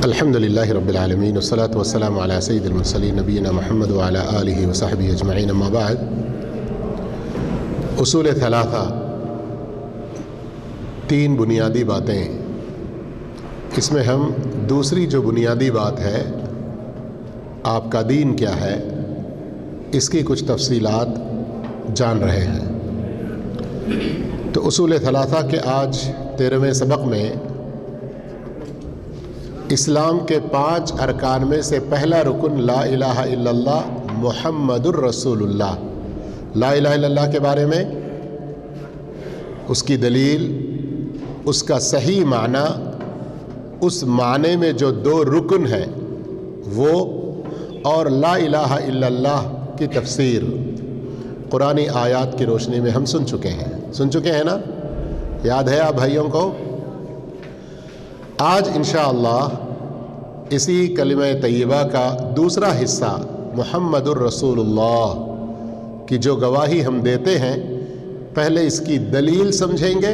الحمدللہ رب العالمین والصلاة والسلام علی سید المرسلین نبینا محمد وعلی آلہ وصحبہ اجمعین، اما بعد۔ اصول ثلاثہ، تین بنیادی باتیں، اس میں ہم دوسری جو بنیادی بات ہے آپ کا دین کیا ہے، اس کی کچھ تفصیلات جان رہے ہیں۔ تو اصول ثلاثہ کے آج 13ویں سبق میں اسلام کے 5 ارکان میں سے پہلا رکن لا الہ الا اللہ محمد الرسول اللہ، لا الہ الا اللہ کے بارے میں، اس کی دلیل، اس کا صحیح معنی، اس معنی میں جو 2 رکن ہیں وہ، اور لا الہ الا اللہ کی تفسیر قرآنی آیات کی روشنی میں ہم سن چکے ہیں نا؟ یاد ہے آپ بھائیوں کو؟ آج انشاءاللہ اسی کلمہ طیبہ کا دوسرا حصہ محمد الرسول اللہ کی جو گواہی ہم دیتے ہیں، پہلے اس کی دلیل سمجھیں گے،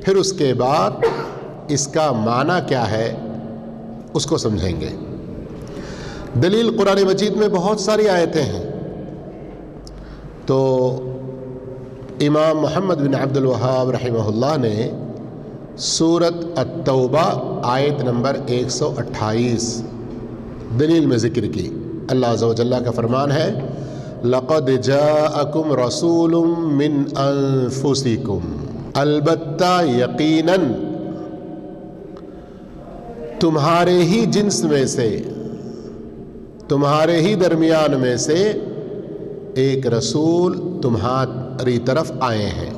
پھر اس کے بعد اس کا معنی کیا ہے اس کو سمجھیں گے۔ دلیل قرآن مجید میں بہت ساری آیتیں ہیں، تو امام محمد بن عبد الوہاب رحمہ اللہ نے سورۃ التوبہ آیت نمبر 128 دلیل میں ذکر کی۔ اللہ عز و جل کا فرمان ہے، لَقَدْ جَاءَكُمْ رَسُولٌ مِّنْ أَنفُسِكُمْ، البتہ یقیناً تمہارے ہی جنس میں سے، تمہارے ہی درمیان میں سے ایک رسول تمہاری طرف آئے ہیں۔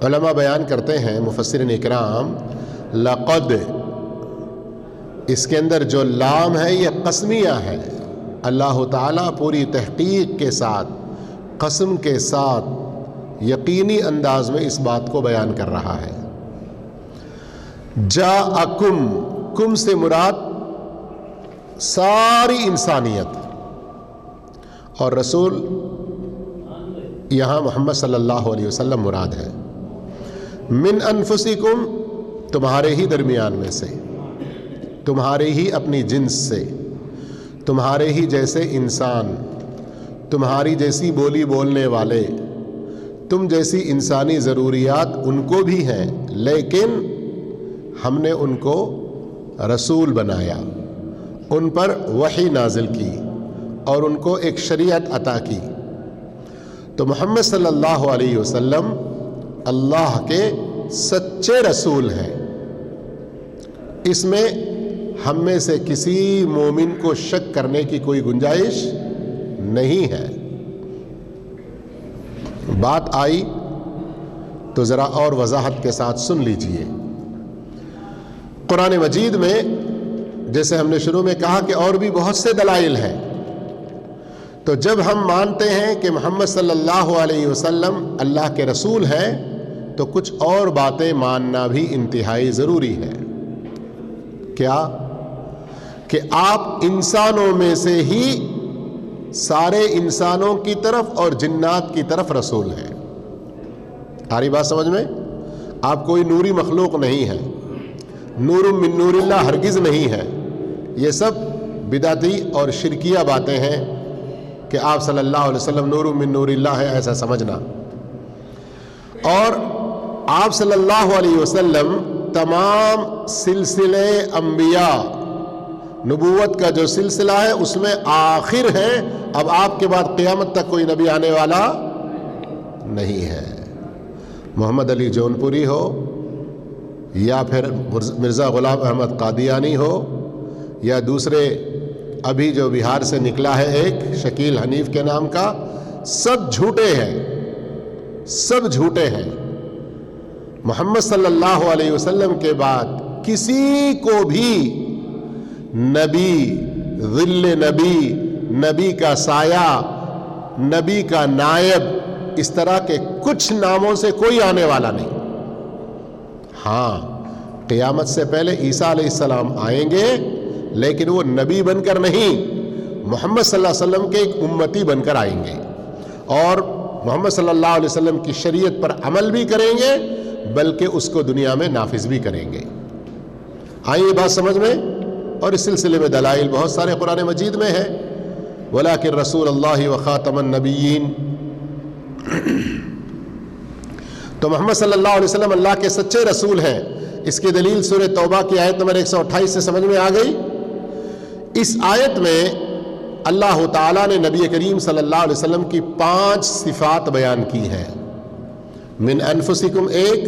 علماء بیان کرتے ہیں، مفسرین اکرام، لقد، اس کے اندر جو لام ہے یہ قسمیہ ہے۔ اللہ تعالیٰ پوری تحقیق کے ساتھ، قسم کے ساتھ، یقینی انداز میں اس بات کو بیان کر رہا ہے۔ جاءکم، کم سے مراد ساری انسانیت، اور رسول یہاں محمد صلی اللہ علیہ وسلم مراد ہے۔ من انفسکم، تمہارے ہی درمیان میں سے، تمہارے ہی اپنی جنس سے، تمہارے ہی جیسے انسان، تمہاری جیسی بولی بولنے والے، تم جیسی انسانی ضروریات ان کو بھی ہیں، لیکن ہم نے ان کو رسول بنایا، ان پر وحی نازل کی اور ان کو ایک شریعت عطا کی۔ تو محمد صلی اللہ علیہ وسلم اللہ کے سچے رسول ہیں، اس میں ہم میں سے کسی مومن کو شک کرنے کی کوئی گنجائش نہیں ہے۔ بات آئی تو ذرا اور وضاحت کے ساتھ سن لیجئے۔ قرآن مجید میں جیسے ہم نے شروع میں کہا کہ اور بھی بہت سے دلائل ہیں، تو جب ہم مانتے ہیں کہ محمد صلی اللہ علیہ وسلم اللہ کے رسول ہیں، تو کچھ اور باتیں ماننا بھی انتہائی ضروری ہے۔ کیا؟ کہ آپ انسانوں میں سے ہی سارے انسانوں کی طرف اور جنات کی طرف رسول ہیں۔ آ رہی بات سمجھ میں؟ آپ کوئی نوری مخلوق نہیں ہے، نور من نور اللہ ہرگز نہیں ہے۔ یہ سب بدعتی اور شرکیہ باتیں ہیں کہ آپ صلی اللہ علیہ وسلم نور من نور اللہ ہے، ایسا سمجھنا۔ اور آپ صلی اللہ علیہ وسلم تمام سلسلے انبیاء، نبوت کا جو سلسلہ ہے اس میں آخر ہے۔ اب آپ کے بعد قیامت تک کوئی نبی آنے والا نہیں ہے۔ محمد علی جونپوری ہو، یا پھر مرزا غلام احمد قادیانی ہو، یا دوسرے ابھی جو بہار سے نکلا ہے ایک شکیل حنیف کے نام کا، سب جھوٹے ہیں، سب جھوٹے ہیں۔ محمد صلی اللہ علیہ وسلم کے بعد کسی کو بھی نبی، ظل نبی، نبی کا سایہ، نبی کا نائب، اس طرح کے کچھ ناموں سے کوئی آنے والا نہیں۔ ہاں، قیامت سے پہلے عیسیٰ علیہ السلام آئیں گے، لیکن وہ نبی بن کر نہیں، محمد صلی اللہ علیہ وسلم کے ایک امتی بن کر آئیں گے، اور محمد صلی اللہ علیہ وسلم کی شریعت پر عمل بھی کریں گے، بلکہ اس کو دنیا میں نافذ بھی کریں گے۔ آئی یہ بات سمجھ میں؟ اور اس سلسلے میں دلائل بہت سارے قرآن مجید میں ہے. وَلَٰكِن رسول اللہ وخاتم النبیین. تو محمد صلی اللہ علیہ وسلم اللہ کے سچے رسول ہیں. اس کی دلیل سورہ توبہ کی آیت نمبر 128 سے سمجھ میں آ گئی. اس آیت میں اللہ تعالیٰ نے نبی کریم صلی اللہ علیہ وسلم کی 5 صفات بیان کی ہیں. من انفسکم 1،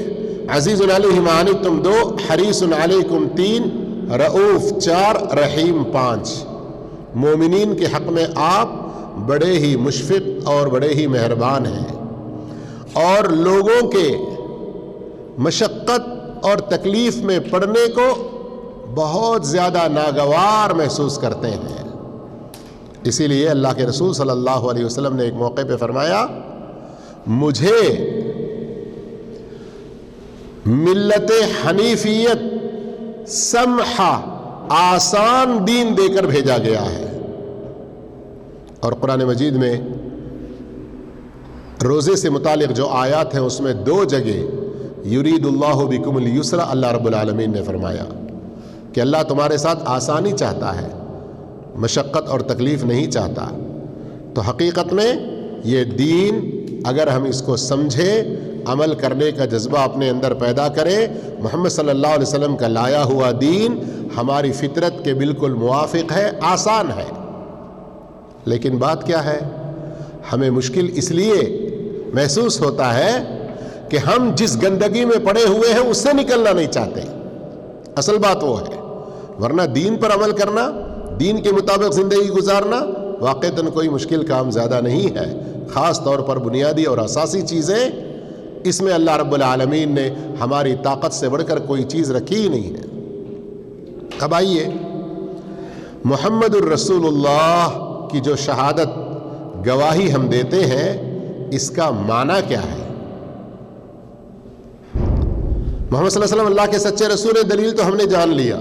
عزیز علیہ ما عنتم 2، حریص علیکم 3، رؤوف 4، رحیم 5. مومنین کے حق میں آپ بڑے ہی مشفق اور بڑے ہی مہربان ہیں، اور لوگوں کے مشقت اور تکلیف میں پڑنے کو بہت زیادہ ناگوار محسوس کرتے ہیں. اسی لیے اللہ کے رسول صلی اللہ علیہ وسلم نے ایک موقع پہ فرمایا، مجھے ملت حنیفیت سمحہ آسان دین دے کر بھیجا گیا ہے. اور قرآن مجید میں روزے سے متعلق جو آیات ہیں اس میں 2 جگہ یرید اللہ بکم الیسر اللہ رب العالمین نے فرمایا کہ اللہ تمہارے ساتھ آسانی چاہتا ہے، مشقت اور تکلیف نہیں چاہتا. تو حقیقت میں یہ دین اگر ہم اس کو سمجھے، عمل کرنے کا جذبہ اپنے اندر پیدا کرے، محمد صلی اللہ علیہ وسلم کا لایا ہوا دین ہماری فطرت کے بالکل موافق ہے، آسان ہے. لیکن بات کیا ہے، ہمیں مشکل اس لیے محسوس ہوتا ہے کہ ہم جس گندگی میں پڑے ہوئے ہیں اس سے نکلنا نہیں چاہتے. اصل بات وہ ہے، ورنہ دین پر عمل کرنا، دین کے مطابق زندگی گزارنا واقعتاً کوئی مشکل کام زیادہ نہیں ہے. خاص طور پر بنیادی اور اساسی چیزیں، اس میں اللہ رب العالمین نے ہماری طاقت سے بڑھ کر کوئی چیز رکھی ہی نہیں ہے. اب آئیے محمد الرسول اللہ کی جو شہادت گواہی ہم دیتے ہیں اس کا معنی کیا ہے؟ محمد صلی اللہ علیہ وسلم اللہ کے سچے رسول ہیں، دلیل تو ہم نے جان لیا،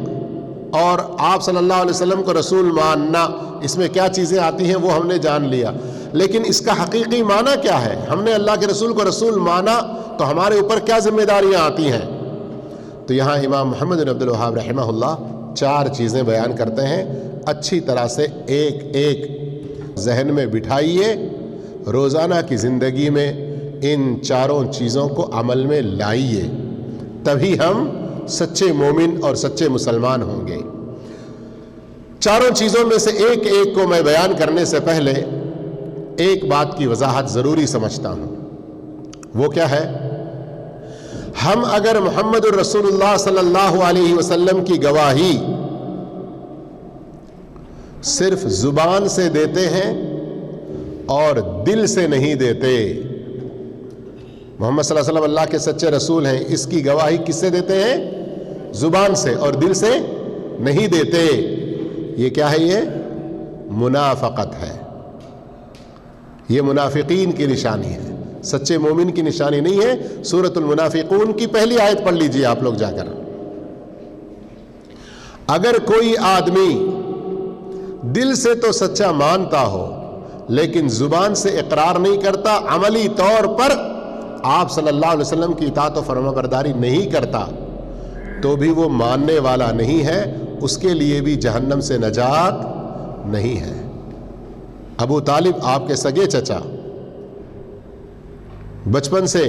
اور آپ صلی اللہ علیہ وسلم کو رسول ماننا، اس میں کیا چیزیں آتی ہیں وہ ہم نے جان لیا. لیکن اس کا حقیقی معنی کیا ہے؟ ہم نے اللہ کے رسول کو رسول مانا تو ہمارے اوپر کیا ذمہ داریاں آتی ہیں؟ تو یہاں امام محمد بن عبد الوہاب رحمہ اللہ 4 چیزیں بیان کرتے ہیں. اچھی طرح سے ایک ایک ذہن میں بٹھائیے، روزانہ کی زندگی میں ان 4 چیزوں کو عمل میں لائیے، تبھی ہم سچے مومن اور سچے مسلمان ہوں گے. 4 چیزوں میں سے ایک ایک کو میں بیان کرنے سے پہلے ایک بات کی وضاحت ضروری سمجھتا ہوں. وہ کیا ہے؟ ہم اگر محمد الرسول اللہ صلی اللہ علیہ وسلم کی گواہی صرف زبان سے دیتے ہیں اور دل سے نہیں دیتے، محمد صلی اللہ علیہ وسلم اللہ کے سچے رسول ہیں، اس کی گواہی کس سے دیتے ہیں؟ زبان سے، اور دل سے نہیں دیتے، یہ کیا ہے؟ یہ منافقت ہے. یہ منافقین کی نشانی ہے، سچے مومن کی نشانی نہیں ہے. سورۃ المنافقون کی پہلی آیت پڑھ لیجئے آپ لوگ جا کر. اگر کوئی آدمی دل سے تو سچا مانتا ہو لیکن زبان سے اقرار نہیں کرتا، عملی طور پر آپ صلی اللہ علیہ وسلم کی اطاعت و فرمانبرداری نہیں کرتا، تو بھی وہ ماننے والا نہیں ہے، اس کے لیے بھی جہنم سے نجات نہیں ہے. ابو طالب آپ کے سگے چچا، بچپن سے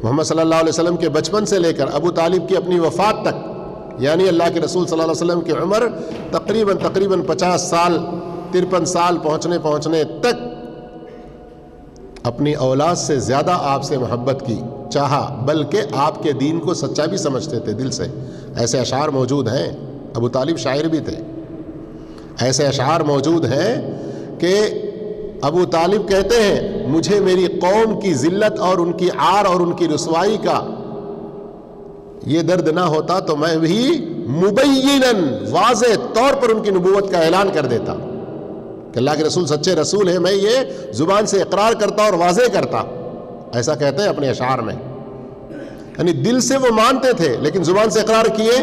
محمد صلی اللہ علیہ وسلم کے بچپن سے لے کر ابو طالب کی اپنی وفات تک، یعنی اللہ کے رسول صلی اللہ علیہ وسلم کی عمر تقریباً 50 سال 53 سال پہنچنے تک اپنی اولاد سے زیادہ آپ سے محبت کی، چاہا، بلکہ آپ کے دین کو سچا بھی سمجھتے تھے دل سے. ایسے اشعار موجود ہیں، ابو طالب شاعر بھی تھے. ایسے اشعار موجود ہیں کہ ابو طالب کہتے ہیں مجھے میری قوم کی ذلت اور ان کی عار اور ان کی رسوائی کا یہ درد نہ ہوتا تو میں بھی مبیناً واضح طور پر ان کی نبوت کا اعلان کر دیتا کہ اللہ کے رسول سچے رسول ہیں. میں یہ زبان سے اقرار کرتا اور واضح کرتا. ایسا کہتے ہیں اپنے اشعار میں. یعنی دل سے وہ مانتے تھے لیکن زبان سے اقرار کیے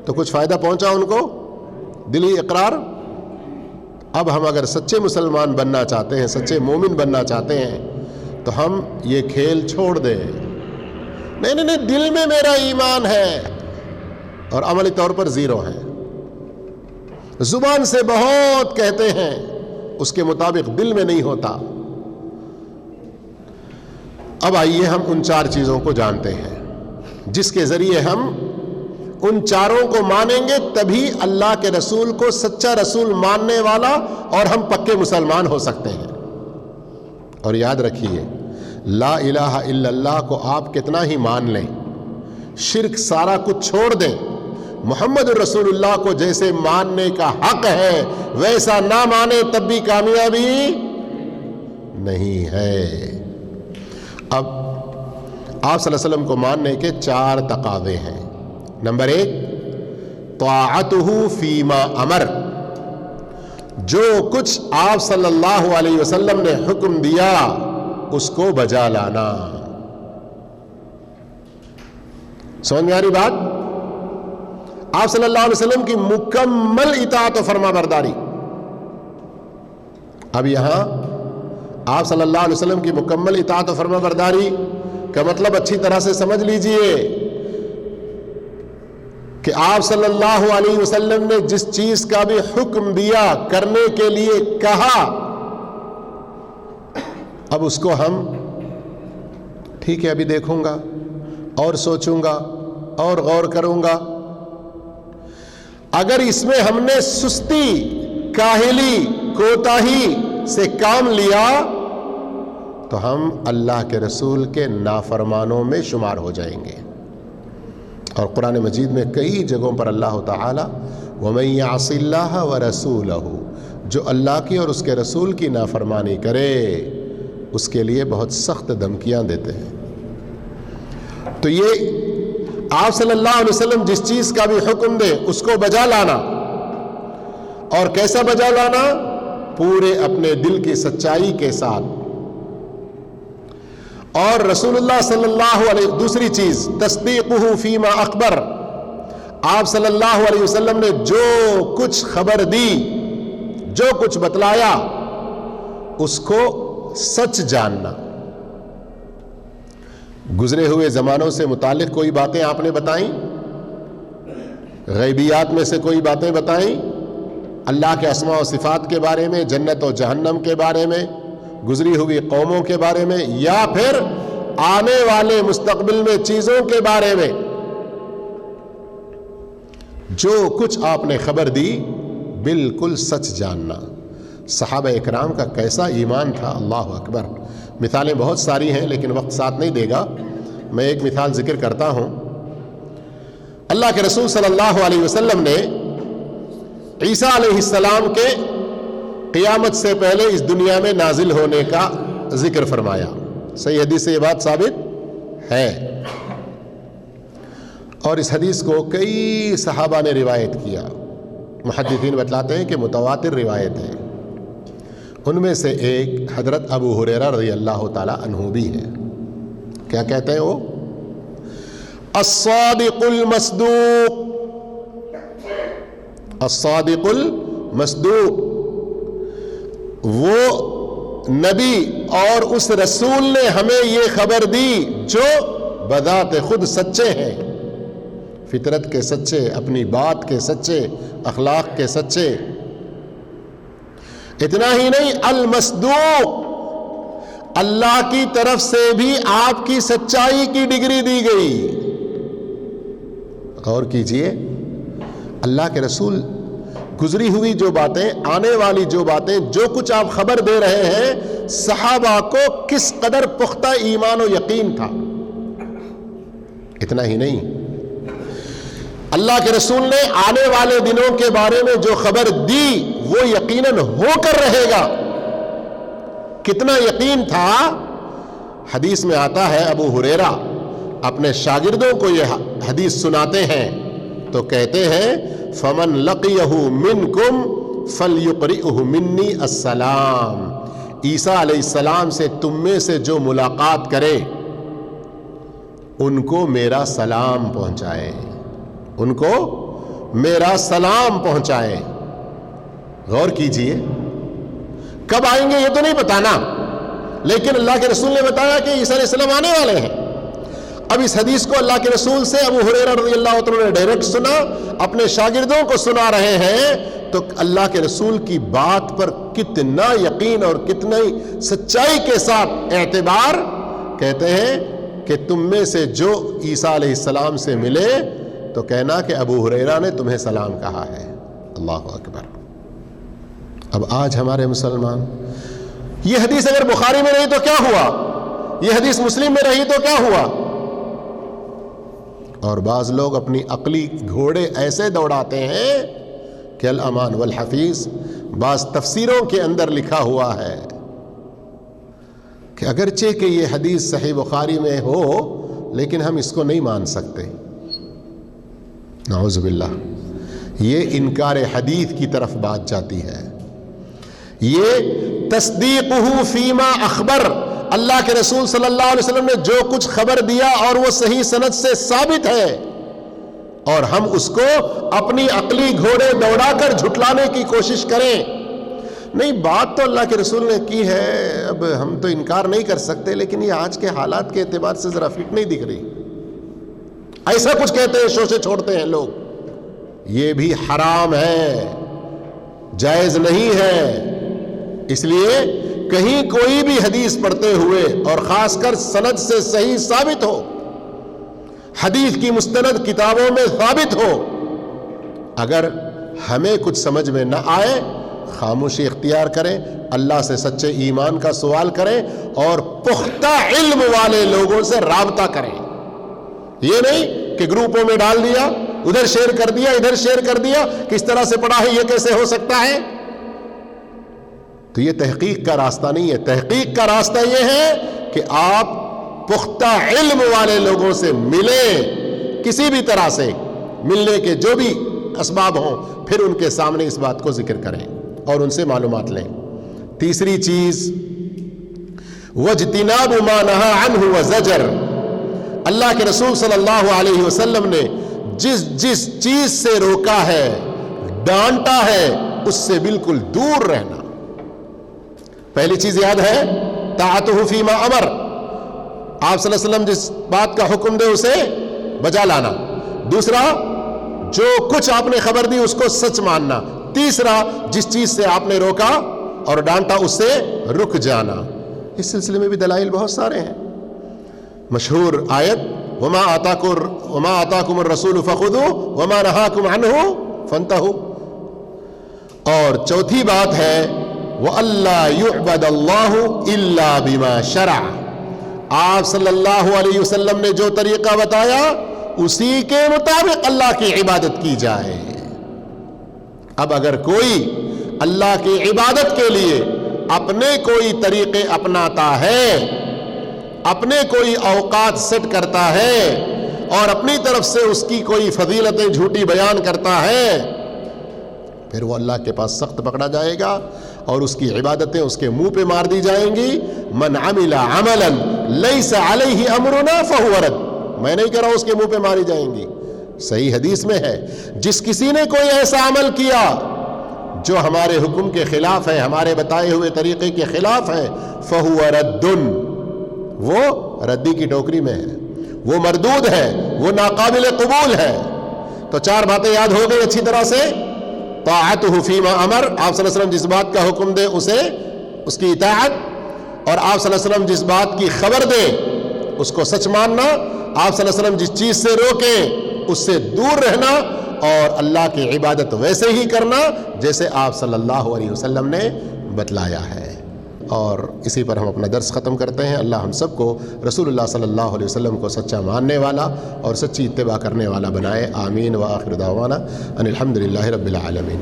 تو کچھ فائدہ پہنچا ان کو؟ دلی اقرار. اب ہم اگر سچے مسلمان بننا چاہتے ہیں، سچے مومن بننا چاہتے ہیں، تو ہم یہ کھیل چھوڑ دیں. نہیں، دل میں میرا ایمان ہے، اور عملی طور پر زیرو ہیں. زبان سے بہت کہتے ہیں، اس کے مطابق دل میں نہیں ہوتا. اب آئیے ہم ان 4 چیزوں کو جانتے ہیں جس کے ذریعے ہم ان چاروں کو مانیں گے، تبھی اللہ کے رسول کو سچا رسول ماننے والا اور ہم پکے مسلمان ہو سکتے ہیں. اور یاد رکھیے، لا الہ الا اللہ کو آپ کتنا ہی مان لیں، شرک سارا کچھ چھوڑ دیں، محمد رسول اللہ کو جیسے ماننے کا حق ہے ویسا نہ مانے تب بھی کامیابی نہیں ہے. اب آپ صلی اللہ علیہ وسلم کو ماننے کے 4 تقاضے ہیں. نمبر 1، طاعتہ فیما امر، جو کچھ آپ صلی اللہ علیہ وسلم نے حکم دیا اس کو بجا لانا. سمجھ میں آ رہی بات؟ آپ صلی اللہ علیہ وسلم کی مکمل اطاعت و فرما برداری. اب یہاں آپ صلی اللہ علیہ وسلم کی مکمل اطاعت و فرما برداری کا مطلب اچھی طرح سے سمجھ لیجئے کہ آپ صلی اللہ علیہ وسلم نے جس چیز کا بھی حکم دیا، کرنے کے لیے کہا، اب اس کو ہم ٹھیک ہے ابھی دیکھوں گا اور سوچوں گا اور غور کروں گا. اگر اس میں ہم نے سستی، کاہلی، کوتاہی سے کام لیا تو ہم اللہ کے رسول کے نافرمانوں میں شمار ہو جائیں گے. اور قرآن مجید میں کئی جگہوں پر اللہ تعالی وَمَن يَعْصِ اللَّهَ وَرَسُولَهُ، جو اللہ کی اور اس کے رسول کی نافرمانی کرے اس کے لیے بہت سخت دھمکیاں دیتے ہیں. تو یہ آپ صلی اللہ علیہ وسلم جس چیز کا بھی حکم دے اس کو بجا لانا. اور کیسا بجا لانا؟ پورے اپنے دل کی سچائی کے ساتھ. اور رسول اللہ صلی اللہ علیہ، دوسری چیز تصدیقہ فیما اخبر، آپ صلی اللہ علیہ وسلم نے جو کچھ خبر دی، جو کچھ بتلایا، اس کو سچ جاننا. گزرے ہوئے زمانوں سے متعلق کوئی باتیں آپ نے بتائیں، غیبیات میں سے کوئی باتیں بتائیں، اللہ کے اسماء و صفات کے بارے میں، جنت و جہنم کے بارے میں، گزری ہوئی قوموں کے بارے میں، یا پھر آنے والے مستقبل میں چیزوں کے بارے میں، جو کچھ آپ نے خبر دی بالکل سچ جاننا. صحابہ اکرام کا کیسا ایمان تھا، اللہ اکبر. مثالیں بہت ساری ہیں لیکن وقت ساتھ نہیں دے گا. میں ایک مثال ذکر کرتا ہوں. اللہ کے رسول صلی اللہ علیہ وسلم نے عیسیٰ علیہ السلام کے قیامت سے پہلے اس دنیا میں نازل ہونے کا ذکر فرمایا. صحیح حدیث سے یہ بات ثابت ہے، اور اس حدیث کو کئی صحابہ نے روایت کیا. محدثین بتلاتے ہیں کہ متواتر روایت ہے. ان میں سے ایک حضرت ابو ہریرہ رضی اللہ تعالی عنہ بھی ہے. کیا کہتے ہیں وہ؟ الصادق المصدوق، الصادق المصدوق، وہ نبی اور اس رسول نے ہمیں یہ خبر دی جو بذات خود سچے ہیں، فطرت کے سچے، اپنی بات کے سچے، اخلاق کے سچے. اتنا ہی نہیں، المصدوق، اللہ کی طرف سے بھی آپ کی سچائی کی ڈگری دی گئی. غور کیجئے، اللہ کے رسول گزری ہوئی جو باتیں، آنے والی جو باتیں، جو کچھ آپ خبر دے رہے ہیں، صحابہ کو کس قدر پختہ ایمان و یقین تھا. اتنا ہی نہیں، اللہ کے رسول نے آنے والے دنوں کے بارے میں جو خبر دی وہ یقیناً ہو کر رہے گا. کتنا یقین تھا؟ حدیث میں آتا ہے ابو ہریرہ اپنے شاگردوں کو یہ حدیث سناتے ہیں تو کہتے ہیں فمن لقیہ منکم فلیقرئہ منی السلام، عیسیٰ علیہ السلام سے تم میں سے جو ملاقات کرے ان کو میرا سلام پہنچائے، ان کو میرا سلام پہنچائے. غور کیجئے، کب آئیں گے یہ تو نہیں بتانا، لیکن اللہ کے رسول نے بتایا کہ عیسیٰ علیہ السلام آنے والے ہیں. اب اس حدیث کو اللہ کے رسول سے ابو ہریرہ رضی اللہ عنہ نے ڈائریکٹ سنا، اپنے شاگردوں کو سنا رہے ہیں، تو اللہ کے رسول کی بات پر کتنا یقین اور کتنی سچائی کے ساتھ اعتبار. کہتے ہیں کہ تم میں سے جو عیسیٰ علیہ السلام سے ملے تو کہنا کہ ابو ہریرہ نے تمہیں سلام کہا ہے. اللہ اکبر. اب آج ہمارے مسلمان، یہ حدیث اگر بخاری میں رہی تو کیا ہوا، یہ حدیث مسلم میں رہی تو کیا ہوا. اور بعض لوگ اپنی عقلی گھوڑے ایسے دوڑاتے ہیں کہ الامان والحفیظ. بعض تفسیروں کے اندر لکھا ہوا ہے کہ اگرچہ کہ یہ حدیث صحیح بخاری میں ہو لیکن ہم اس کو نہیں مان سکتے. نعوذ باللہ. یہ انکار حدیث کی طرف بات جاتی ہے. یہ تصدیقہ فیما اخبر، اللہ کے رسول صلی اللہ علیہ وسلم نے جو کچھ خبر دیا اور وہ صحیح سند سے ثابت ہے، اور ہم اس کو اپنی عقلی گھوڑے دوڑا کر جھٹلانے کی کوشش کریں. نہیں، بات تو اللہ کے رسول نے کی ہے، اب ہم تو انکار نہیں کر سکتے، لیکن یہ آج کے حالات کے اعتبار سے ذرا فٹ نہیں دکھ رہی. ایسا کچھ کہتے ہیں، شوشے چھوڑتے ہیں لوگ. یہ بھی حرام ہے، جائز نہیں ہے. اس لیے کہیں کوئی بھی حدیث پڑھتے ہوئے اور خاص کر سند سے صحیح ثابت ہو، حدیث کی مستند کتابوں میں ثابت ہو، اگر ہمیں کچھ سمجھ میں نہ آئے خاموشی اختیار کریں، اللہ سے سچے ایمان کا سوال کریں اور پختہ علم والے لوگوں سے رابطہ کریں. یہ نہیں کہ گروپوں میں ڈال دیا، ادھر شیئر کر دیا، ادھر شیئر کر دیا، کس طرح سے پڑھا ہے، یہ کیسے ہو سکتا ہے. تو یہ تحقیق کا راستہ نہیں ہے. تحقیق کا راستہ یہ ہے کہ آپ پختہ علم والے لوگوں سے ملیں، کسی بھی طرح سے ملنے کے جو بھی اسباب ہوں، پھر ان کے سامنے اس بات کو ذکر کریں اور ان سے معلومات لیں. تیسری چیز، وَاجْتِنَابُ مَا نَهَى عَنْهُ وَزَجَرَ. اللہ کے رسول صلی اللہ علیہ وسلم نے جس چیز سے روکا ہے، ڈانٹا ہے، اس سے بالکل دور رہنا. پہلی چیز یاد ہے، طاعتہ فیما امر، آپ صلی اللہ علیہ وسلم جس بات کا حکم دے اسے بجا لانا. دوسرا، جو کچھ آپ نے خبر دی اس کو سچ ماننا. تیسرا، جس چیز سے آپ نے روکا اور ڈانٹا اس سے رک جانا. اس سلسلے میں بھی دلائل بہت سارے ہیں. مشہور آیت وما آتاکم الرسول فخذوہ وما نہاکم عنہ فانتہوا. اور چوتھی بات ہے وَأَلَّا يُعْبَدَ اللَّهُ إِلَّا بِمَا شَرَعَ. آپ صلی اللہ علیہ وسلم نے جو طریقہ بتایا اسی کے مطابق اللہ کی عبادت کی جائے. اب اگر کوئی اللہ کی عبادت کے لیے اپنے کوئی طریقے اپناتا ہے، اپنے کوئی اوقات سیٹ کرتا ہے اور اپنی طرف سے اس کی کوئی فضیلتیں جھوٹی بیان کرتا ہے، پھر وہ اللہ کے پاس سخت پکڑا جائے گا اور اس کی عبادتیں اس کے منہ پہ مار دی جائیں گی. من عمل عملا لیس علیہ امرنا فہو رد. میں نہیں کہہ رہا ہوں اس کے منہ پہ ماری جائیں گی. صحیح حدیث میں ہے، جس کسی نے کوئی ایسا عمل کیا جو ہمارے حکم کے خلاف ہے، ہمارے بتائے ہوئے طریقے کے خلاف ہے، فہو رد، وہ ردی کی ٹوکری میں ہے، وہ مردود ہے، وہ ناقابل قبول ہے. تو چار باتیں یاد ہو گئی اچھی طرح سے. طاعتہ فیما امر، آپ صلی اللہ علیہ وسلم جس بات کا حکم دے اسے اس کی اطاعت، اور آپ صلی اللہ علیہ وسلم جس بات کی خبر دے اس کو سچ ماننا، آپ صلی اللہ علیہ وسلم جس چیز سے روکے اس سے دور رہنا، اور اللہ کی عبادت ویسے ہی کرنا جیسے آپ صلی اللہ علیہ وسلم نے بتلایا ہے. اور اسی پر ہم اپنا درس ختم کرتے ہیں. اللہ ہم سب کو رسول اللہ صلی اللہ علیہ وسلم کو سچا ماننے والا اور سچی اتباع کرنے والا بنائے. آمین. وآخر دعوانا ان الحمد للہ رب العالمین.